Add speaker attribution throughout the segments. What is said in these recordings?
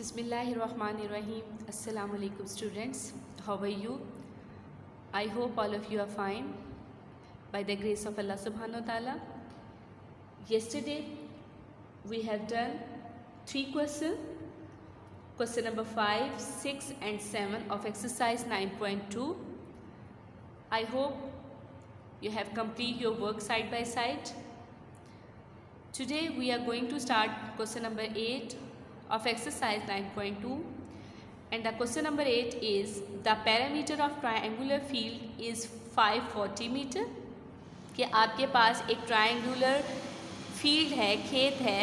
Speaker 1: Bismillahirrahmanirrahim. Assalamu alaikum students. How are you? I hope all of you are fine by the grace of Allah subhanahu wa ta'ala. Yesterday we have done 3 questions. Question number 5, 6 and 7 of exercise 9.2. I hope you have completed your work side by side. Today we are going to start question number 8 of exercise 9.2, and the question number 8 is the parameter of triangular field is 540 metre. कि आपके पास एक triangular field है, खेत है,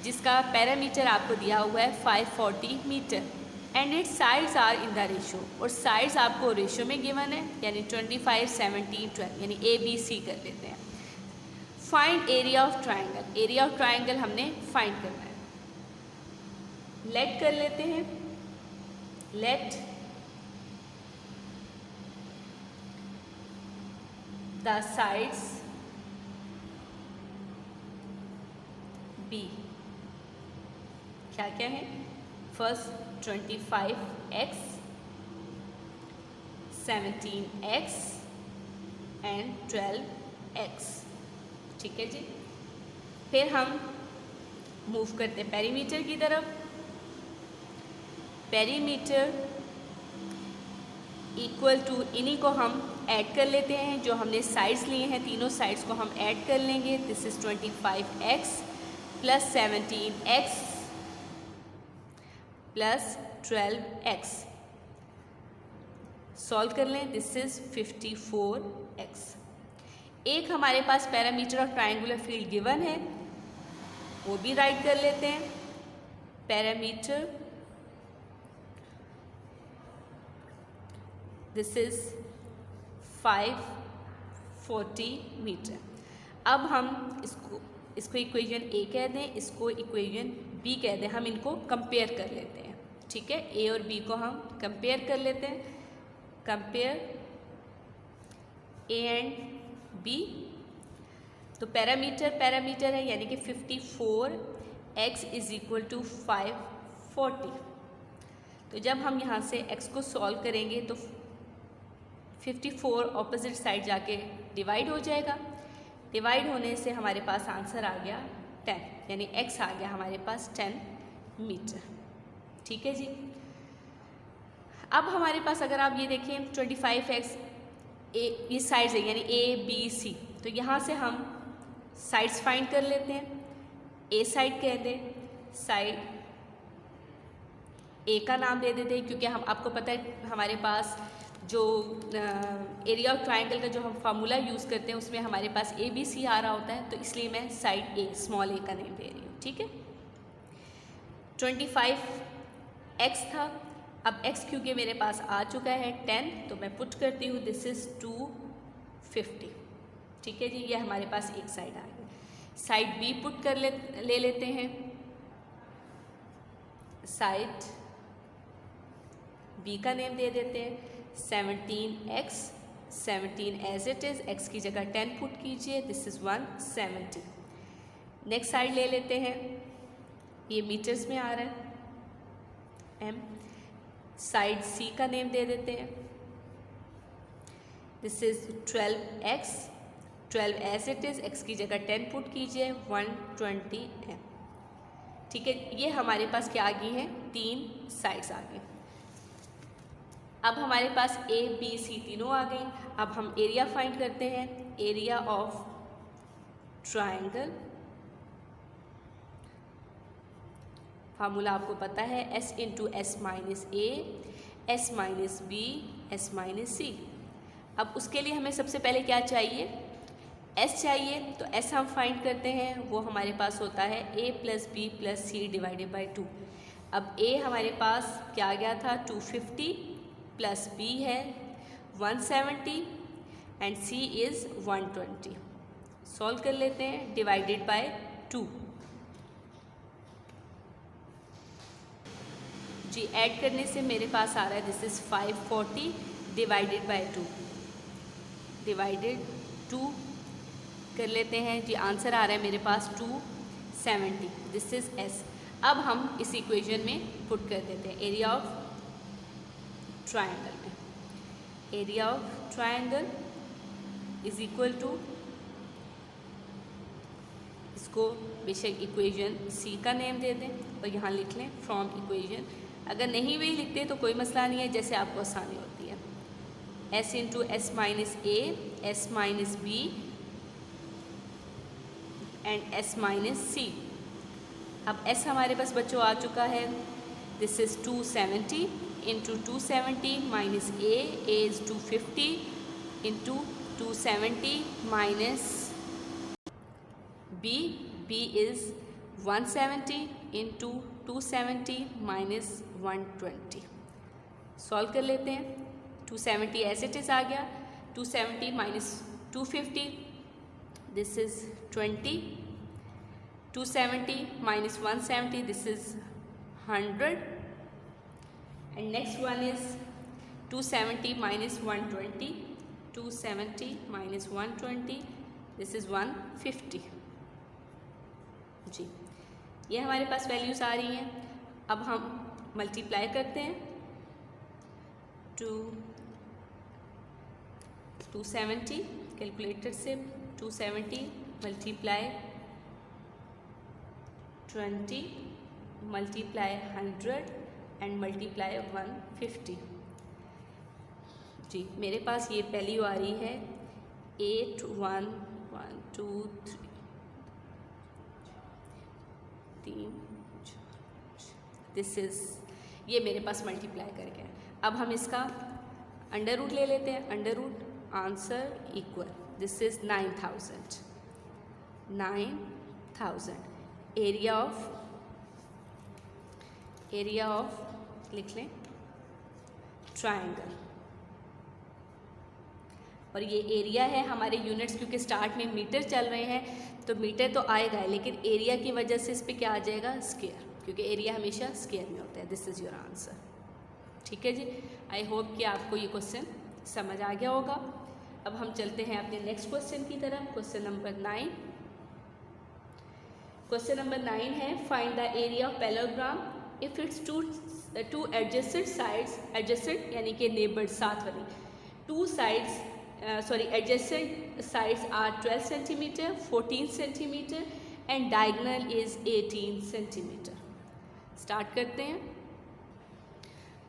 Speaker 1: जिसका parameter आपको दिया हुआ है 540 metre and its sides are in the ratio, और साइड्स आपको रेशो में गिवन है, यानी 25, 17, 12, यानी ABC कर लेते हैं। Find area of triangle, area of triangle हमने फाइंड करना है। लेट कर लेते हैं, लेट द साइड्स बी, क्या क्या है, first 25x, 17x and 12x, ठीक है जी। फिर हम मूव करते हैं पेरीमीटर की तरफ। पेरीमीटर इक्वल टू, इन्हीं को हम ऐड कर लेते हैं, जो हमने साइड्स लिए हैं तीनों साइड्स को हम ऐड कर लेंगे। This is 25x plus 17x plus 12x, solve कर लें, दिस इज़ 54x। एक हमारे पास parameter of triangular field given है, वो भी राइट कर लेते हैं। Parameter this is 540 metre. अब हम इसको इक्वेशन ए कह दें, इसको इक्वेशन बी कह दें, हम इनको कंपेयर कर लेते हैं, ठीक है। ए और बी को हम कंपेयर कर लेते हैं। कंपेयर ए एंड बी, तो पैरामीटर है, यानी कि 54x इज इक्वल टू 540। तो जब हम यहाँ से x को सॉल्व करेंगे तो 54 ऑपोजिट साइड जाके डिवाइड हो जाएगा। डिवाइड होने से हमारे पास आंसर आ गया 10, यानी x आ गया हमारे पास 10 मीटर, ठीक है जी। अब हमारे पास अगर आप ये देखें 25x, ये साइड्स है, यानी ABC, तो यहाँ से हम साइड्स फाइंड कर लेते हैं। ए साइड कह दें, साइड ए का नाम दे देते हैं, क्योंकि हम, आपको पता है हमारे पास जो एरिया ऑफ ट्राइंगल का जो हम फार्मूला यूज़ करते हैं उसमें हमारे पास ABC आ रहा होता है, तो इसलिए मैं साइड ए, स्मॉल ए का नेम दे रही हूँ, ठीक है। 25x था, अब x क्योंकि मेरे पास आ चुका है 10, तो मैं पुट करती हूँ, दिस इज़ 250, ठीक है जी। ये हमारे पास एक साइड आ गई। साइड बी पुट कर ले लेते हैं। साइड बी का नेम दे देते हैं 17x, 17 as it is, x की जगह 10 पुट कीजिए, दिस इज़ 170। नेक्स्ट साइड ले लेते हैं, ये मीटर्स में आ रहा है m। साइड सी का नेम दे देते हैं, this is 12x, 12 as it is, x की जगह 10 पुट कीजिए, 120 m, ठीक है। ये हमारे पास क्या आ गई हैं, 3 साइड्स आ गई। अब हमारे पास A, B, C तीनों आ गई। अब हम एरिया फाइंड करते हैं। एरिया ऑफ ट्रायंगल, फार्मूला आपको पता है, S into S minus A, S minus B, S minus C। अब उसके लिए हमें सबसे पहले क्या चाहिए, S चाहिए, तो S हम फाइंड करते हैं, वो हमारे पास होता है A plus B plus C divided by 2। अब A हमारे पास क्या आ गया था 250, प्लस B है 170 एंड C इज़ 120। सॉल्व कर लेते हैं, डिवाइडेड बाय 2 जी। ऐड करने से मेरे पास आ रहा है, this is 540 divided by 2, divided 2 कर लेते हैं जी। आंसर आ रहा है मेरे पास 270, दिस इज़ S। अब हम इस इक्वेशन में पुट कर देते हैं एरिया ऑफ ट्राइंगल में। Area of triangle is equal to, इसको बेशक इक्वेशन सी का नेम दे दें और यहाँ लिख लें फ्रॉम इक्वेशन। अगर नहीं भी लिखते तो कोई मसला नहीं है, जैसे आपको आसानी होती है। s into S minus A, S minus b and s minus c. अब s हमारे पास बच्चों आ चुका है, this is 270 into 270 minus a is 250 into 270 minus b, b is 170 into 270 minus 120। Solve कर लेते हैं। 270 एज इट इज़ आ गया, 270 minus 250, this is 20, 270 minus 170, this is 100, and next one is 270 minus 120, 270 minus 120, this is 150। जी, ये हमारे पास values आ रही हैं। अब हम मल्टीप्लाई करते हैं। 270 कैलकुलेटर से 270 मल्टीप्लाई 20 मल्टीप्लाई 100 एंड मल्टीप्लाई 150। जी, मेरे पास ये पहली आ रही है 8 1 1 2 3 दिस इज़, ये मेरे पास मल्टीप्लाई करके। अब हम इसका अंडर रूट ले लेते हैं। Under root answer equal, this is 9000। 9000 area of लिख लें ट्राइंगल। और ये एरिया है, हमारे यूनिट्स क्योंकि स्टार्ट में मीटर चल रहे हैं तो मीटर तो आएगा, लेकिन एरिया की वजह से इस पर क्या आ जाएगा, स्क्वायर, क्योंकि एरिया हमेशा स्क्वायर में होता है। This is your answer. ठीक है जी, आई होप कि आपको ये क्वेश्चन समझ आ गया होगा। अब हम चलते हैं अपने नेक्स्ट क्वेश्चन की तरफ। Question number 9। क्वेश्चन नंबर 9 है, find the area of parallelogram if it's two adjacent sides, adjacent यानी कि नेबर, साथ वाली, two sides adjacent sides are 12 centimeter, 14 centimeter and diagonal is 18 centimeter। Start करते हैं।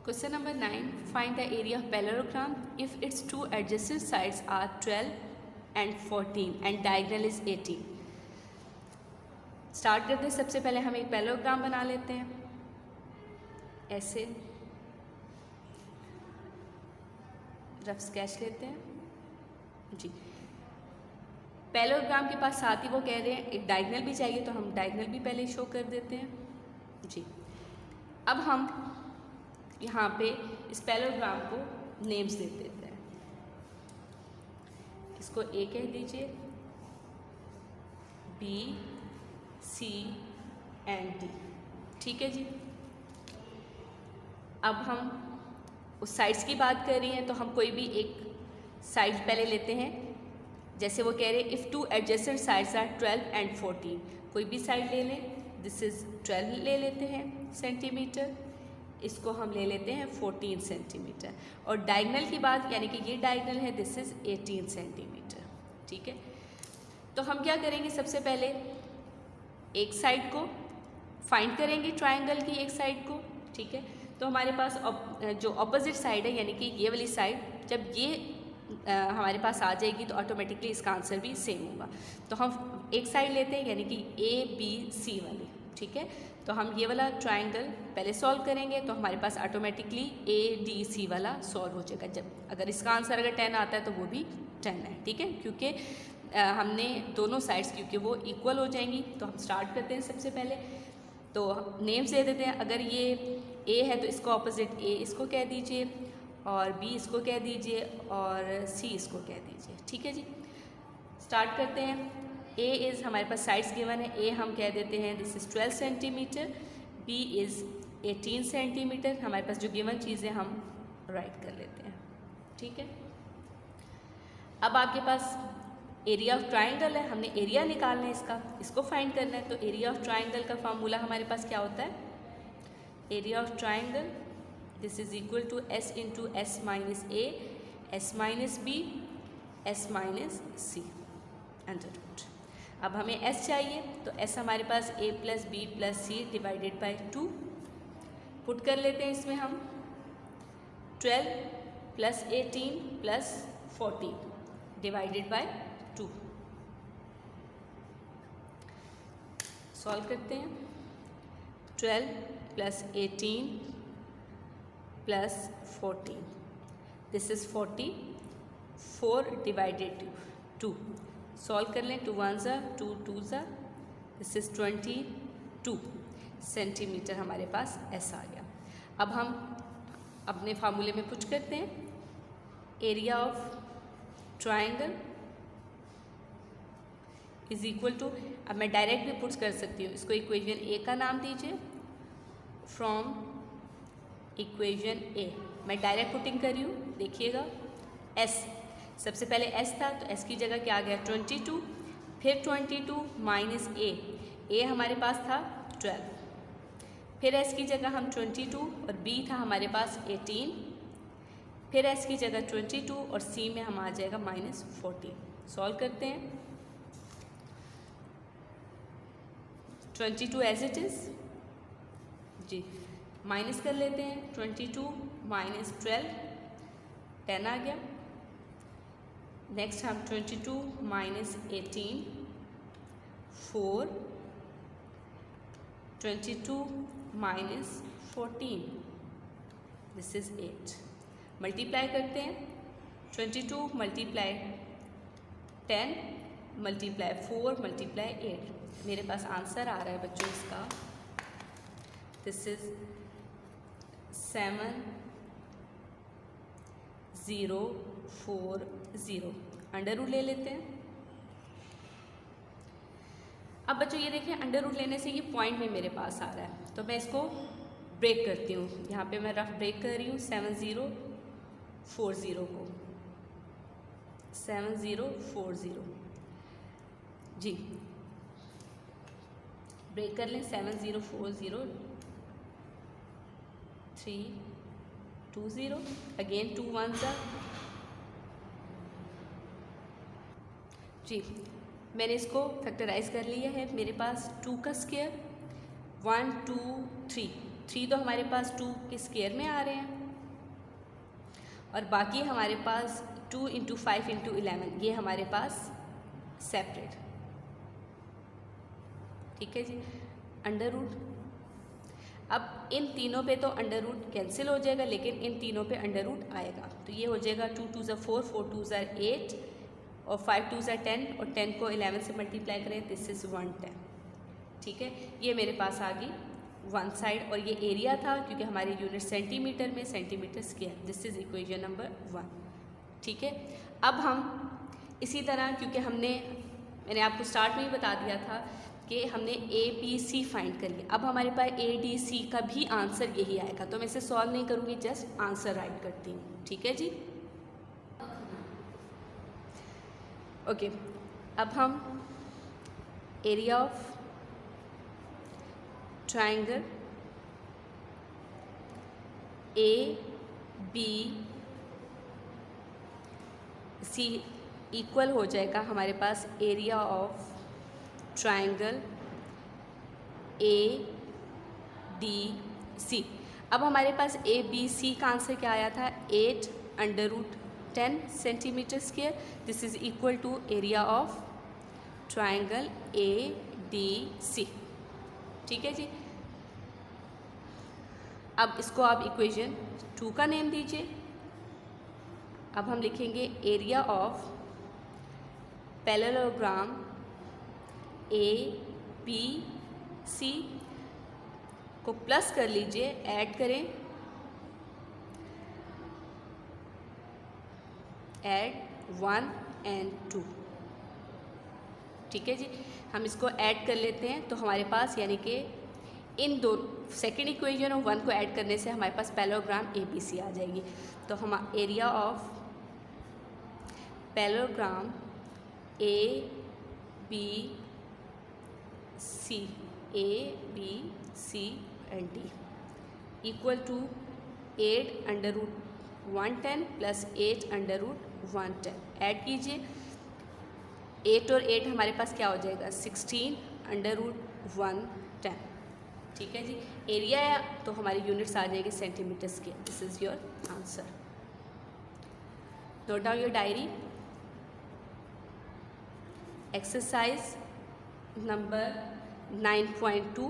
Speaker 1: Question number 9, find the area of parallelogram if it's two adjacent sides are 12 and 14 and diagonal is 18। Start करते हैं। सबसे पहले हम एक पैरेललोग्राम बना लेते हैं, ऐसे रफ स्केच लेते हैं जी। पैरेललोग्राम के पास साथ ही वो कह रहे हैं एक डायगोनल भी चाहिए, तो हम डायगोनल भी पहले शो कर देते हैं जी। अब हम यहाँ पे इस पैरेललोग्राम को नेम्स दे देते हैं। इसको ए कह दीजिए, बी, सी एंड डी। ठीक है जी। अब हम उस साइड्स की बात कर रही हैं, तो हम कोई भी एक साइड पहले लेते हैं। जैसे वो कह रहे हैं if two adjacent sides are 12 and 14, कोई भी साइड ले लें। दिस इज़ 12 ले लेते हैं सेंटीमीटर, इसको हम ले लेते हैं 14 सेंटीमीटर। और डायगोनल की बात, यानी कि ये डायगोनल है, दिस इज़ 18 सेंटीमीटर। ठीक है, तो हम क्या करेंगे, सबसे पहले एक साइड को फाइंड करेंगे, ट्राइंगल की एक साइड को। ठीक है, तो हमारे पास जो अपोजिट साइड है, यानी कि ये वाली साइड, जब ये हमारे पास आ जाएगी तो ऑटोमेटिकली इसका आंसर भी सेम होगा। तो हम एक साइड लेते हैं, यानी कि ए बी सी वाली। ठीक है, तो हम ये वाला ट्राइंगल पहले सॉल्व करेंगे, तो हमारे पास ऑटोमेटिकली ए डी सी वाला सॉल्व हो जाएगा। जब अगर इसका आंसर अगर 10 आता है तो वो भी 10 है। ठीक है, क्योंकि हमने दोनों साइड्स क्योंकि वो इक्वल हो जाएंगी। तो हम स्टार्ट करते हैं। सबसे पहले तो नेम्स दे देते हैं। अगर ये ए है तो इसको ऑपोजिट ए इसको कह दीजिए, और बी इसको कह दीजिए, और सी इसको कह दीजिए। ठीक है जी, स्टार्ट करते हैं। ए इज़ हमारे पास साइड्स गिवन है। ए हम कह देते हैं this is 12 centimetre, B is 18 centimetre. हमारे पास जो गिवन चीज़ें हम राइट कर लेते हैं। ठीक है, अब आपके पास एरिया ऑफ ट्राइंगल है, हमने एरिया निकालना है इसको फाइंड करना है। तो एरिया ऑफ ट्राइंगल का फार्मूला हमारे पास क्या होता है, area of triangle this is equal to S into S minus A, S minus B, S minus C under root. अब हमें s चाहिए, तो s हमारे पास a plus B plus C divided by 2 put कर लेते हैं। इसमें हम 12 plus 18 plus 14 divided by 2 solve करते हैं। 12 plus 18 plus 14 this is 44 divided 2 solve कर लें। 2 1 ज़ा 2 2 ज़ा दिस इज 22 सेंटीमीटर हमारे पास ऐसा आ गया। अब हम अपने फार्मूले में पुट करते हैं area of triangle is equal to, अब मैं डायरेक्ट भी पुट कर सकती हूँ, इसको इक्वेशन ए का नाम दीजिए। फ्रॉम इक्वेशन ए मैं डायरेक्ट पुटिंग कर रही हूँ, देखिएगा एस सबसे पहले s था तो s की जगह क्या आ गया 22, फिर 22 माइनस ए हमारे पास था 12, फिर s की जगह हम 22 और b था हमारे पास 18, फिर s की जगह 22 और c में हम आ जाएगा माइनस 14। सॉल्व करते हैं। 22 एज इट इज़ जी, माइनस कर लेते हैं। 22 माइनस 12 10 आ गया। नेक्स्ट हम 22 minus 18 4, 22 minus 14 this is 8। Multiply करते हैं। 22 मल्टीप्लाई 10 मल्टीप्लाई 4 मल्टीप्लाई 8, मेरे पास आंसर आ रहा है बच्चों इसका, दिस इज 7040। अंडर रूट ले लेते हैं। अब बच्चों ये देखिए अंडर रूट लेने से ये पॉइंट में मेरे पास आ रहा है, तो मैं इसको ब्रेक करती हूँ। यहाँ पे मैं रफ ब्रेक कर रही हूँ 7040 को, 7040 जी, ब्रेक कर लें। 7040 320 अगेन 2 1 सा जी, मैंने इसको फैक्टराइज कर लिया है। मेरे पास 2 का स्क्वायर 1 2 3 तो हमारे पास 2 के स्क्वायर में आ रहे हैं, और बाकी हमारे पास 2 इंटू 5 इंटू 11 ये हमारे पास सेपरेट, ठीक है जी। अंडर रूट, अब इन तीनों पे तो अंडर रूट कैंसिल हो जाएगा, लेकिन इन तीनों पे अंडर रूट आएगा, तो ये हो जाएगा 2 2 ज़ा 4 4 2 ज़ा 8 और 5 2 ज़ा 10 और 10 को 11 से मल्टीप्लाई करें दिस इज़ 110, ठीक है। ये मेरे पास आ गई वन साइड, और ये एरिया था क्योंकि हमारे यूनिट सेंटीमीटर में, centimetre square, this is equation number 1, ठीक है। अब हम इसी तरह, क्योंकि मैंने आपको स्टार्ट में ही बता दिया था कि हमने ए बी सी फाइंड कर लिया, अब हमारे पास ए डी सी का भी आंसर यही आएगा, तो मैं इसे सॉल्व नहीं करूँगी, जस्ट आंसर राइट करती हूँ, ठीक है जी। ओके, अब हम area of triangle A B C equal हो जाएगा हमारे पास area of triangle A D C. अब हमारे पास ए बी सी का आंसर क्या आया था 8 under root 10 centimetre square, this is equal to area of triangle A D C, ठीक है जी। अब इसको आप इक्वेशन 2 का नेम दीजिए। अब हम लिखेंगे area of parallelogram A B C को प्लस कर लीजिए, ऐड करें, ऐड 1 and 2, ठीक है जी। हम इसको ऐड कर लेते हैं, तो हमारे पास यानी कि इन दो सेकेंड इक्वेशन और 1 को ऐड करने से हमारे पास पैरेललोग्राम ए बी सी आ जाएगी। तो हम area of parallelogram A B C, A B C and D equal to 8 under root 110 plus 8 under root 110 add कीजिए। 8 और 8 हमारे पास क्या हो जाएगा 16 अंडर रूट 110। ठीक है जी, एरिया है तो हमारी यूनिट्स आ जाएगी centimetre square. This is your answer. Note down your diary. Exercise number 9.2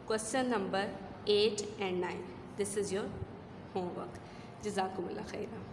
Speaker 1: question number 8 and 9। This is your homework. जज़ाकुमुल्लाह खैरा।